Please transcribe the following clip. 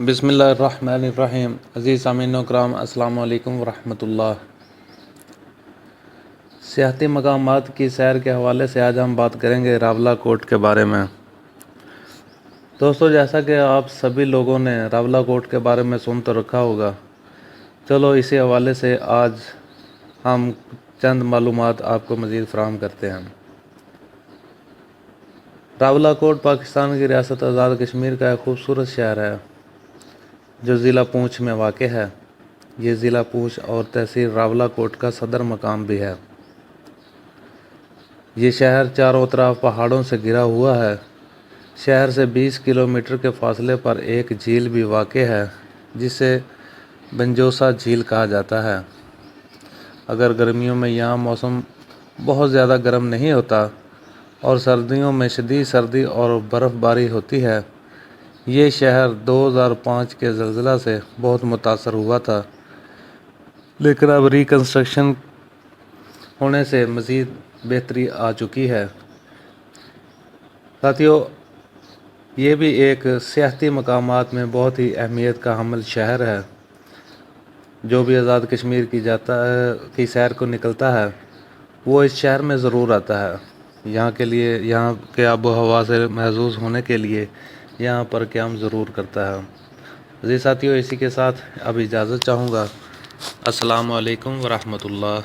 بسم اللہ الرحمن الرحیم۔ عزیز سامعین و کرام، السلام علیکم ورحمۃ اللہ۔ سیاحتی مقامات کی سیر کے حوالے سے آج ہم بات کریں گے راولا کوٹ کے بارے میں۔ دوستو، جیسا کہ آپ سبھی لوگوں نے راولا کوٹ کے بارے میں سن تو رکھا ہوگا، چلو اسی حوالے سے آج ہم چند معلومات آپ کو مزید فراہم کرتے ہیں۔ راولا کوٹ پاکستان کی ریاست آزاد کشمیر کا ایک خوبصورت شہر ہے جو ضلع پونچھ میں واقع ہے۔ یہ ضلع پونچھ اور تحصیل راولا کوٹ کا صدر مقام بھی ہے۔ یہ شہر چاروں طرف پہاڑوں سے گھرا ہوا ہے۔ شہر سے 20 کلومیٹر کے فاصلے پر ایک جھیل بھی واقع ہے جسے بنجوسا جھیل کہا جاتا ہے۔ اگر گرمیوں میں یہاں موسم بہت زیادہ گرم نہیں ہوتا اور سردیوں میں شدید سردی اور برف باری ہوتی ہے۔ یہ شہر 2005 کے زلزلہ سے بہت متاثر ہوا تھا، لیکن اب ریکنسٹرکشن ہونے سے مزید بہتری آ چکی ہے۔ ساتھیو، یہ بھی ایک سیاحتی مقامات میں بہت ہی اہمیت کا حامل شہر ہے۔ جو بھی آزاد کشمیر کی سیر کو نکلتا ہے وہ اس شہر میں ضرور آتا ہے، یہاں کے آب و ہوا سے محظوظ ہونے کے لیے یہاں پر قیام ضرور کرتا ہے۔ عزیز ساتھیو، اسی کے ساتھ اب اجازت چاہوں گا۔ السلام علیکم ورحمۃ اللہ۔